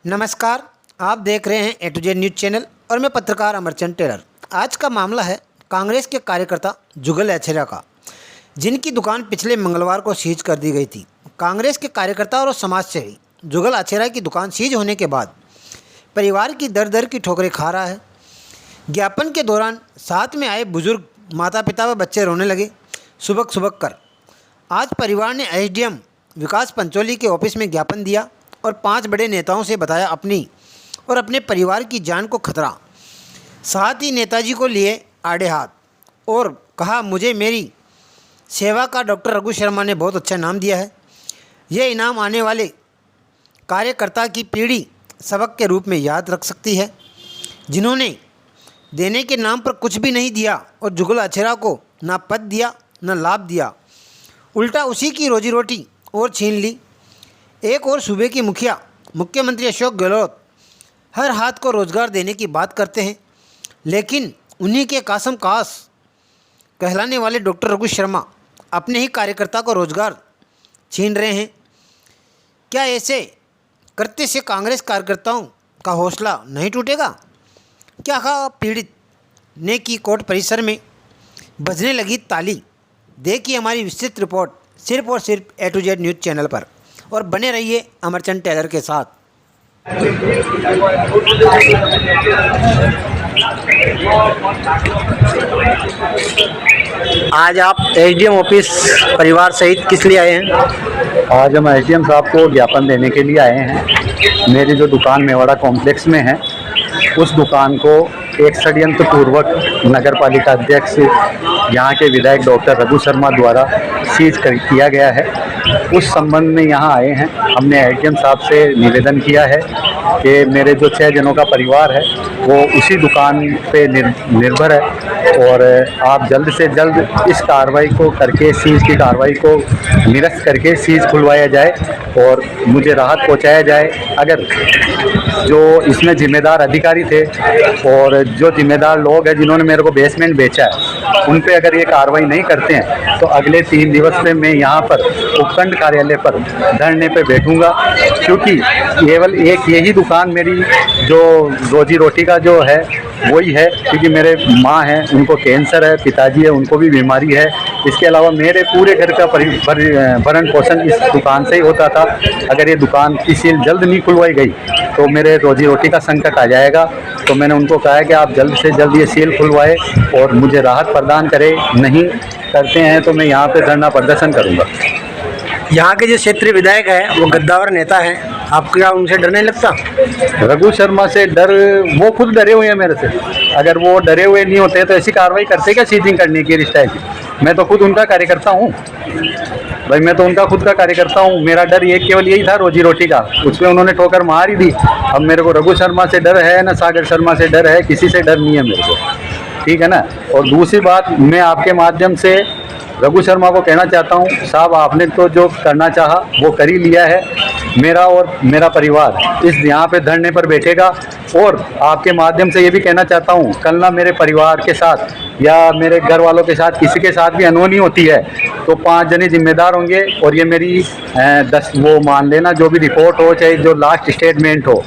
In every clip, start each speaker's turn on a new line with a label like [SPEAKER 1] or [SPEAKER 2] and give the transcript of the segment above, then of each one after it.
[SPEAKER 1] नमस्कार। आप देख रहे हैं ए टू जेड न्यूज़ चैनल और मैं पत्रकार अमरचंद टेलर। आज का मामला है कांग्रेस के कार्यकर्ता जुगल अछेरा का, जिनकी दुकान पिछले मंगलवार को सीज कर दी गई थी। कांग्रेस के कार्यकर्ता और समाजसेवी जुगल अछेरा की दुकान सीज होने के बाद परिवार की दर दर की ठोकरें खा रहा है। ज्ञापन के दौरान साथ में आए बुजुर्ग, माता पिता व बच्चे रोने लगे सुबक सुबक कर। आज परिवार ने एसडीएम विकास पंचोली के ऑफिस में ज्ञापन दिया और 5 बड़े नेताओं से बताया अपनी और अपने परिवार की जान को खतरा। साथ ही नेताजी को लिए आड़े हाथ और कहा, मुझे मेरी सेवा का डॉक्टर रघु शर्मा ने बहुत अच्छा इनाम दिया है। यह इनाम आने वाले कार्यकर्ता की पीढ़ी सबक के रूप में याद रख सकती है, जिन्होंने देने के नाम पर कुछ भी नहीं दिया और जुगल अछेरा को ना पद दिया न लाभ दिया, उल्टा उसी की रोजी रोटी और छीन ली। एक और सूबे की मुख्यमंत्री अशोक गहलोत हर हाथ को रोज़गार देने की बात करते हैं, लेकिन उन्हीं के कासम कास कहलाने वाले डॉक्टर रघु शर्मा अपने ही कार्यकर्ता को रोज़गार छीन रहे हैं। क्या ऐसे करते से कांग्रेस कार्यकर्ताओं का हौसला नहीं टूटेगा? क्या कहा पीड़ित ने की कोर्ट परिसर में बजने लगी ताली। देखिए हमारी विस्तृत रिपोर्ट सिर्फ और सिर्फ ए टू जेड न्यूज़ चैनल पर और बने रहिए अमरचंद टेलर के साथ। आज आप एसडीएम ऑफिस परिवार सहित किस लिए आए हैं?
[SPEAKER 2] आज हम एसडीएम साहब को ज्ञापन देने के लिए आए हैं। मेरी जो दुकान मेवाड़ा कॉम्प्लेक्स में है, उस दुकान को एक षड्यंत्र पूर्वक नगर पालिका अध्यक्ष यहाँ के विधायक डॉक्टर रघु शर्मा द्वारा सीज किया गया है। उस संबंध में यहाँ आए हैं। हमने एसडीएम साहब से निवेदन किया है कि मेरे जो 6 जनों का परिवार है वो उसी दुकान पे निर्भर है और आप जल्द से जल्द इस कार्रवाई को करके, सीज की कार्रवाई को निरस्त करके सीज खुलवाया जाए और मुझे राहत पहुँचाया जाए। अगर जो इसमें जिम्मेदार अधिकारी थे और जो जिम्मेदार लोग हैं जिन्होंने मेरे को बेसमेंट बेचा है, उन पे अगर ये कार्रवाई नहीं करते हैं तो अगले 3 दिवस में मैं यहाँ पर उपखंड कार्यालय पर धरने पे बैठूंगा, क्योंकि केवल एक यही दुकान मेरी जो रोजी रोटी का जो है वही है। क्योंकि मेरे माँ हैं, उनको कैंसर है, पिताजी है, उनको भी बीमारी है। इसके अलावा मेरे पूरे घर का भरण पोषण इस दुकान से ही होता था। अगर ये दुकान की सील जल्द नहीं खुलवाई गई तो मेरे रोजी रोटी का संकट आ जाएगा। तो मैंने उनको कहा है कि आप जल्द से जल्द ये सील खुलवाए और मुझे राहत प्रदान करें। नहीं करते हैं तो मैं यहाँ पे धरना प्रदर्शन करूँगा।
[SPEAKER 1] यहाँ के जो क्षेत्रीय विधायक हैं वो गद्दावर नेता हैं, आपको क्या उनसे डर नहीं लगता?
[SPEAKER 2] रघु शर्मा से डर, वो खुद डरे हुए हैं मेरे से। अगर वो डरे हुए नहीं होते तो ऐसी कार्रवाई करते क्या सीजिंग करने की रिश्ता की? मैं तो खुद उनका कार्यकर्ता हूँ भाई, मैं तो उनका खुद का कार्यकर्ता हूँ। मेरा डर ये केवल यही था रोजी रोटी का, उसमें उन्होंने ठोकर मार ही दी। अब मेरे को रघु शर्मा से डर है ना सागर शर्मा से डर है, किसी से डर नहीं है मेरे को, ठीक है ना। और दूसरी बात, मैं आपके माध्यम से रघु शर्मा को कहना चाहता हूँ, साहब आपने तो जो करना चाहा वो कर ही लिया है। मेरा और मेरा परिवार इस यहाँ पे धरने पर बैठेगा और आपके माध्यम से ये भी कहना चाहता हूँ, कल ना मेरे परिवार के साथ या मेरे घर वालों के साथ किसी के साथ भी अनहोनी होती है तो 5 जने जिम्मेदार होंगे और ये मेरी 10 वो मान लेना जो भी रिपोर्ट हो, चाहे जो लास्ट स्टेटमेंट हो,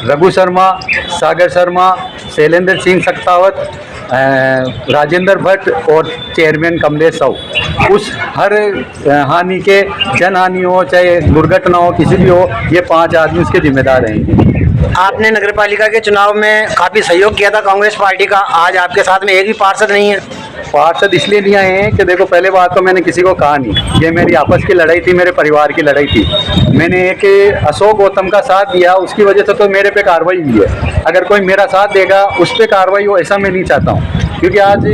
[SPEAKER 2] रघु शर्मा, सागर शर्मा, शैलेंद्र सिंह सक्तावत, राजेंद्र भट्ट और चेयरमैन कमलेश साहू, उस हर हानि के, जनहानि हो चाहे दुर्घटना हो, किसी भी हो, ये 5 आदमी उसके जिम्मेदार रहेंगे।
[SPEAKER 1] आपने नगरपालिका के चुनाव में काफ़ी सहयोग किया था कांग्रेस पार्टी का, आज आपके साथ में एक भी पार्षद नहीं है।
[SPEAKER 2] पार्षद इसलिए नहीं आए हैं कि देखो, पहले बात तो मैंने किसी को कहा नहीं, ये मेरी आपस की लड़ाई थी, मेरे परिवार की लड़ाई थी। मैंने एक अशोक गौतम का साथ दिया, उसकी वजह से तो मेरे पे कार्रवाई हुई है। अगर कोई मेरा साथ देगा उस पर कार्रवाई हो, ऐसा मैं नहीं चाहता हूँ। क्योंकि आज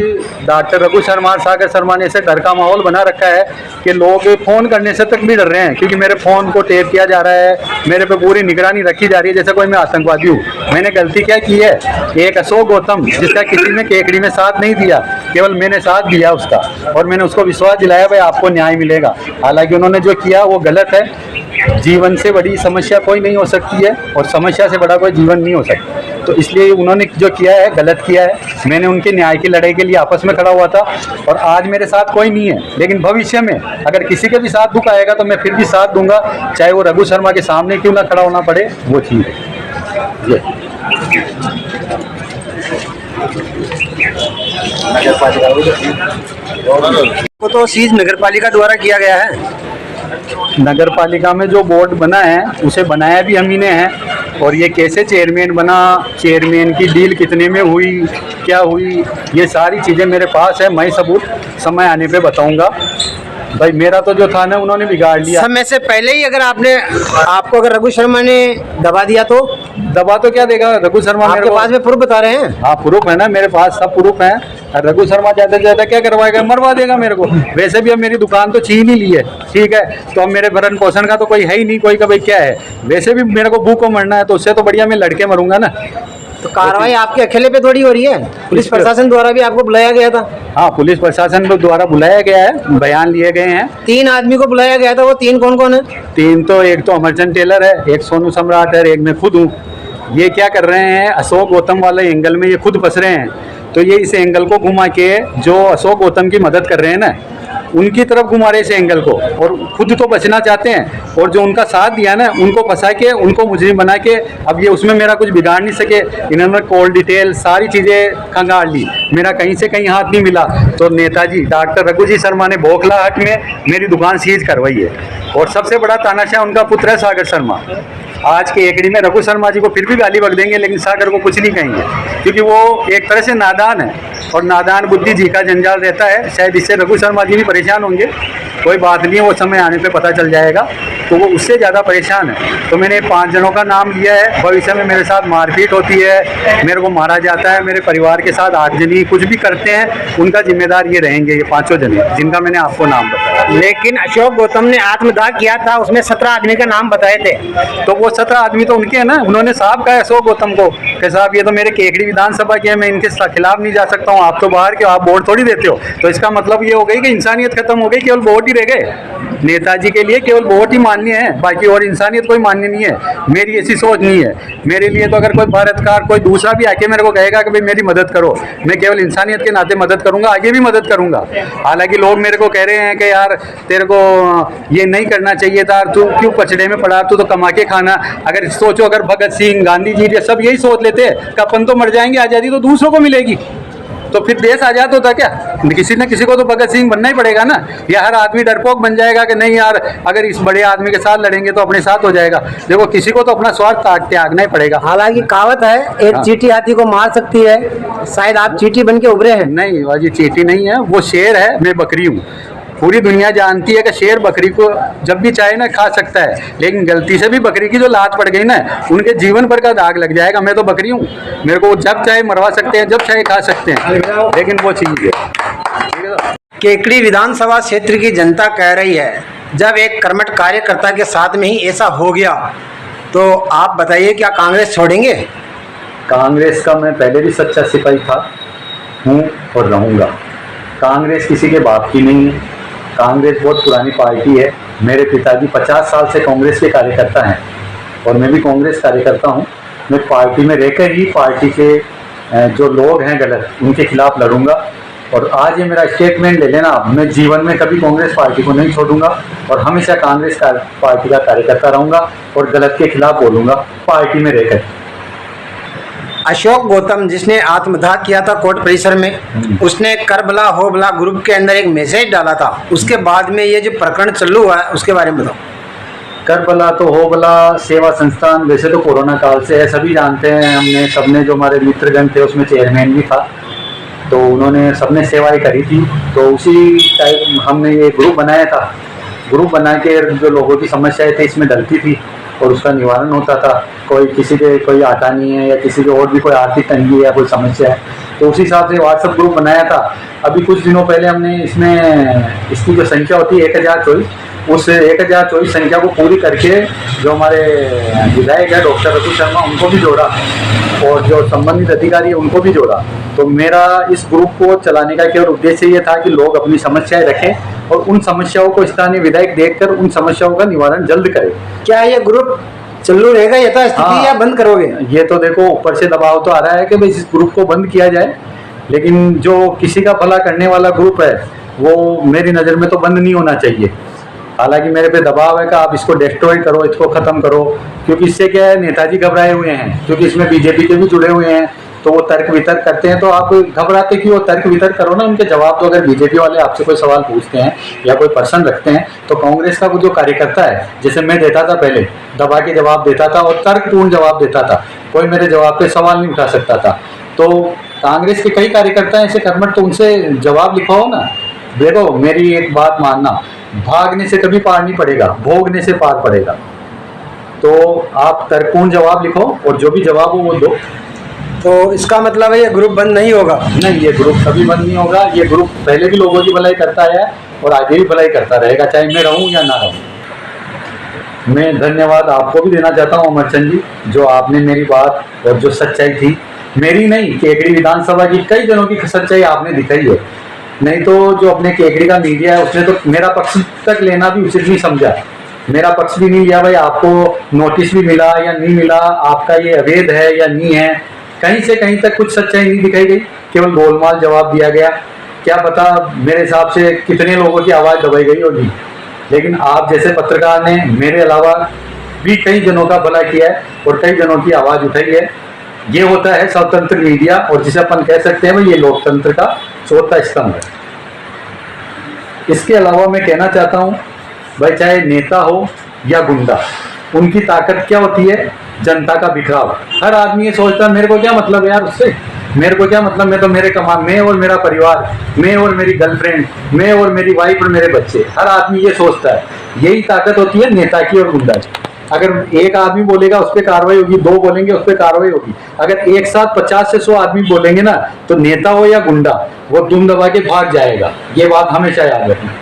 [SPEAKER 2] डॉक्टर रघु शर्मा, सागर शर्मा ने ऐसे डर का माहौल बना रखा है कि लोग फ़ोन करने से तक भी डर रहे हैं, क्योंकि मेरे फ़ोन को टेप किया जा रहा है, मेरे पे पूरी निगरानी रखी जा रही है जैसे कोई मैं आतंकवादी हूँ। मैंने गलती क्या की है? एक अशोक गौतम जिसका किसी ने केकड़ी में साथ नहीं दिया, केवल मैंने साथ दिया उसका, और मैंने उसको विश्वास दिलाया भाई आपको न्याय मिलेगा। हालांकि उन्होंने जो किया वो गलत है। जीवन से बड़ी समस्या कोई नहीं हो सकती है और समस्या से बड़ा कोई जीवन नहीं हो सकता। तो इसलिए उन्होंने जो किया है गलत किया है। मैंने उनके न्याय की लड़ाई के लिए आपस में खड़ा हुआ था और आज मेरे साथ कोई नहीं है, लेकिन भविष्य में अगर किसी के भी साथ दुख आएगा तो मैं फिर भी साथ दूंगा, चाहे वो रघु शर्मा के सामने क्यों ना खड़ा होना पड़े, वो चीज़ है। ये
[SPEAKER 1] वो तो सीज नगर पालिका द्वारा किया गया है।
[SPEAKER 2] नगर पालिका में जो बोर्ड बना है उसे बनाया भी हम ही ने है, और ये कैसे चेयरमैन बना, चेयरमैन की डील कितने में हुई, क्या हुई, ये सारी चीज़ें मेरे पास है। मैं सबूत समय आने पे बताऊंगा। भाई मेरा तो जो था ना उन्होंने बिगाड़ लिया।
[SPEAKER 1] समय से पहले ही अगर आपको अगर रघु शर्मा ने दबा दिया तो
[SPEAKER 2] दबा तो क्या देगा रघु शर्मा, मेरे
[SPEAKER 1] आपके
[SPEAKER 2] को
[SPEAKER 1] पास में प्रूफ बता रहे हैं।
[SPEAKER 2] हाँ प्रूफ है ना, मेरे पास सब प्रूफ है। और रघु शर्मा ज्यादा से ज्यादा क्या करवाएगा, मरवा देगा मेरे को। वैसे भी अब मेरी दुकान तो छीन ही ली है, ठीक है, तो अब मेरे भरण पोषण का तो कोई है ही नहीं, कोई का भाई क्या है। वैसे भी मेरे को भूख को मरना है, तो उससे तो बढ़िया मैं लड़के मरूंगा ना।
[SPEAKER 1] तो कार्रवाई आपके अकेले पे थोड़ी हो रही है, पुलिस प्रशासन द्वारा भी आपको बुलाया गया था।
[SPEAKER 2] हाँ पुलिस प्रशासन द्वारा बुलाया गया है, बयान लिए गए हैं।
[SPEAKER 1] 3 आदमी को बुलाया गया था, वो 3 कौन कौन है?
[SPEAKER 2] 3 तो, एक तो अमरचंद टेलर है, एक सोनू सम्राट है, एक मैं खुद हूँ। ये क्या कर रहे हैं, अशोक गौतम वाले एंगल में ये खुद फंस रहे हैं। तो ये इस एंगल को घुमा के जो अशोक गौतम की मदद कर रहे हैं ना, उनकी तरफ घुमा रहे इस एंगल को, और खुद तो बचना चाहते हैं। और जो उनका साथ दिया ना, उनको फंसा के, उनको मुजरिम बना के, अब ये उसमें मेरा कुछ बिगाड़ नहीं सके। इन्होंने कॉल डिटेल सारी चीज़ें खंगाल ली, मेरा कहीं से कहीं हाथ नहीं मिला। तो नेताजी डॉक्टर रघु जी शर्मा ने बोखलाहट में मेरी दुकान सीज करवाई है। और सबसे बड़ा तानाशाह उनका पुत्र है सागर शर्मा। आज के एकड़ी में रघु शर्मा जी को फिर भी गाली बक देंगे, लेकिन सागर को कुछ नहीं कहेंगे, क्योंकि वो एक तरह से नादान है, और नादान बुद्धि जी का जंजाल रहता है। शायद इससे रघु शर्मा जी भी परेशान होंगे, कोई बात नहीं है, वो समय आने पे पता चल जाएगा। तो वो उससे ज़्यादा परेशान है। तो मैंने 5 जनों का नाम लिया है। भविष्य में मेरे साथ मारपीट होती है, मेरे को मारा जाता है, मेरे परिवार के साथ आगजनी कुछ भी करते हैं, उनका जिम्मेदार ये रहेंगे, ये 5 जने जिनका मैंने आपको नाम बताया।
[SPEAKER 1] लेकिन अशोक गौतम ने आत्मदाह किया था, उसमें 17 आदमी का नाम बताए थे।
[SPEAKER 2] तो वो 17 आदमी तो उनके हैं ना, उन्होंने साहब कहा अशोक गौतम को कि साहब ये तो मेरे केकड़ी विधानसभा के हैं, मैं इनके खिलाफ नहीं जा सकता हूँ, आप तो बाहर के, आप वोट थोड़ी देते हो। तो इसका मतलब ये हो गई कि इंसानियत खत्म हो गई, केवल वोट ही रह गए। नेताजी के लिए केवल वोट ही मान्य है, बाकी और इंसानियत कोई मान्य नहीं है। मेरी ऐसी सोच नहीं है। मेरे लिए तो अगर कोई भारतकार कोई दूसरा भी आके मेरे को कहेगा कि भाई मेरी मदद करो, मैं केवल इंसानियत के नाते मदद करूंगा, आगे भी मदद करूंगा। हालांकि लोग मेरे को कह रहे हैं कि यार तेरे को ये नहीं करना चाहिए था, तू क्यों पछड़े में पड़ा, तू तो कमा के खाना। अगर सोचो, अगर भगत सिंह, गांधी जी ये सब यही सोच लेते कि अपन तो मर जाएंगे, आज़ादी तो दूसरों को मिलेगी, तो फिर देश आज़ाद होता क्या? किसी न किसी को तो भगत सिंह बनना ही पड़ेगा ना। या हर आदमी डरपोक बन जाएगा कि नहीं यार अगर इस बड़े आदमी के साथ लड़ेंगे तो अपने साथ हो जाएगा। देखो किसी को तो अपना स्वार्थ त्यागना ही पड़ेगा।
[SPEAKER 1] हालांकि कहावत है, एक
[SPEAKER 2] हाँ।
[SPEAKER 1] चींटी हाथी को मार सकती है, शायद आप चींटी बन के उभरे हैं।
[SPEAKER 2] नहीं बाजी, चींटी नहीं है, वो शेर है, मैं बकरी हूँ। पूरी दुनिया जानती है कि शेर बकरी को जब भी चाहे ना खा सकता है, लेकिन गलती से भी बकरी की जो लात पड़ गई ना, उनके जीवन भर का दाग लग जाएगा। मैं तो बकरी हूँ, मेरे को जब चाहे मरवा सकते हैं, जब चाहे खा सकते हैं, लेकिन वो चीज़ है।
[SPEAKER 1] केकड़ी विधानसभा क्षेत्र की जनता कह रही है, जब एक कर्मठ कार्यकर्ता के साथ में ही ऐसा हो गया, तो आप बताइए क्या कांग्रेस छोड़ेंगे?
[SPEAKER 2] कांग्रेस का मैं पहले भी सच्चा सिपाही था, हूँ और रहूँगा। कांग्रेस किसी के बाप की नहीं है। कांग्रेस बहुत पुरानी पार्टी है। मेरे पिताजी 50 साल से कांग्रेस के कार्यकर्ता हैं, और मैं भी कांग्रेस कार्यकर्ता हूँ। मैं पार्टी में रहकर ही पार्टी के जो लोग हैं गलत, उनके खिलाफ लड़ूंगा। और आज ये मेरा स्टेटमेंट ले लेना, मैं जीवन में कभी कांग्रेस पार्टी को नहीं छोड़ूंगा, और हमेशा कांग्रेस पार्टी का कार्यकर्ता रहूँगा, और गलत के खिलाफ बोलूँगा पार्टी में रहकर।
[SPEAKER 1] अशोक गौतम जिसने आत्मदाह किया था कोर्ट परिसर में, उसने करबला होबला ग्रुप के अंदर एक मैसेज डाला था। उसके बाद में ये जो प्रकरण चालू हुआ है उसके बारे में बताओ।
[SPEAKER 2] करबला तो होबला सेवा संस्थान वैसे तो कोरोना काल से है, सभी जानते हैं। हमने सबने, जो हमारे मित्रगण थे उसमें चेयरमैन भी था, तो उन्होंने सबने सेवाएं करी थी। तो उसी टाइप हमने ये ग्रुप बनाया था। ग्रुप बना के जो लोगों की समस्याएं थी इसमें डलती थी, और उसका निवारण होता था। कोई किसी के कोई आता नहीं है, या किसी के और भी कोई आर्थिक तंगी है या कोई समस्या है, तो उसी हिसाब से व्हाट्सएप ग्रुप बनाया था। अभी कुछ दिनों पहले हमने इसमें इसकी जो संख्या होती है 1024, उस 1024 संख्या को पूरी करके जो हमारे विधायक है डॉक्टर रघु शर्मा, उनको भी जोड़ा, और जो संबंधित अधिकारी है उनको भी जोड़ा। तो मेरा इस ग्रुप को चलाने का केवल उद्देश्य ये था कि लोग अपनी समस्याएं रखें, और उन समस्याओं को स्थानीय विधायक देखकर उन समस्याओं का निवारण जल्द करें।
[SPEAKER 1] क्या ये ग्रुप चालू रहेगा यथास्थिति या बंद करोगे?
[SPEAKER 2] ये तो देखो ऊपर से दबाव तो आ रहा है कि भाई इस ग्रुप को बंद किया जाए, लेकिन जो किसी का भला करने वाला ग्रुप है वो मेरी नज़र में तो बंद नहीं होना चाहिए। हालांकि मेरे पे दबाव है कि आप इसको डिस्ट्रॉय करो, इसको खत्म करो, क्योंकि इससे क्या है, नेताजी घबराए हुए हैं, क्योंकि इसमें बीजेपी के भी जुड़े हुए हैं, तो वो तर्क वितर्क करते हैं। तो आप घबराते क्यों, तर्क वितर्क करो ना, उनके जवाब। तो अगर बीजेपी वाले आपसे कोई सवाल पूछते हैं या कोई प्रश्न रखते हैं, तो कांग्रेस का वो जो कार्यकर्ता है, जैसे मैं देता था पहले, दबा के जवाब देता था और तर्कपूर्ण जवाब देता था, कोई मेरे जवाब पे सवाल नहीं उठा सकता था। तो कांग्रेस के कई कार्यकर्ता हैं ऐसे कर्मठ, तो उनसे जवाब लिखवाओ ना। देखो मेरी एक बात मानना, भागने से कभी पार नहीं पड़ेगा, भोगने से पार पड़ेगा। तो आप तर्कपूर्ण जवाब लिखो और जो भी जवाब हो वो दो।
[SPEAKER 3] तो इसका मतलब है ये ग्रुप बंद नहीं होगा?
[SPEAKER 2] नहीं, ये ग्रुप कभी बंद नहीं होगा। ये ग्रुप पहले भी लोगों की भलाई करता है और आगे भी भलाई करता रहेगा, चाहे मैं रहूं या ना रहूं। मैं धन्यवाद आपको भी देना चाहता हूं अमरचंद जी, जो आपने मेरी बात और जो सच्चाई थी, मेरी नहीं, केकड़ी विधानसभा की कई जनों की सच्चाई आपने दिखाई है। नहीं तो जो अपने केकड़ी का मीडिया है उसने तो मेरा पक्ष तक लेना भी उचित नहीं समझा, मेरा पक्ष भी नहीं लिया। भाई आपको नोटिस भी मिला या नहीं मिला, आपका ये अवैध है या नहीं है, कहीं से कहीं तक कुछ सच्चाई नहीं दिखाई गई, केवल गोलमाल जवाब दिया गया। क्या पता मेरे हिसाब से कितने लोगों की आवाज़ दबाई गई होगी, लेकिन आप जैसे पत्रकार ने मेरे अलावा भी कई जनों का भला किया है और कई जनों की आवाज़ उठाई है। ये होता है स्वतंत्र मीडिया, और जिसे अपन कह सकते हैं भाई ये लोकतंत्र का चौथा स्तंभ है। इसके अलावा मैं कहना चाहता हूँ भाई, चाहे नेता हो या गुंडा, उनकी ताकत क्या होती है, जनता का बिखराव। हर आदमी ये सोचता है मेरे को क्या मतलब है यार उससे, मेरे को क्या मतलब, मैं तो मेरे कमा, मैं और मेरा परिवार, मैं और मेरी गर्लफ्रेंड, मैं और मेरी वाइफ और मेरे बच्चे, हर आदमी ये सोचता है। यही ताकत होती है नेता की और गुंडा की। अगर एक आदमी बोलेगा उस पर कार्रवाई होगी, दो बोलेंगे उस पर कार्रवाई होगी। अगर एक साथ 50 से 100 आदमी बोलेंगे ना, तो नेता हो या गुंडा, वो दुम दबा के भाग जाएगा। ये बात हमेशा याद रखना।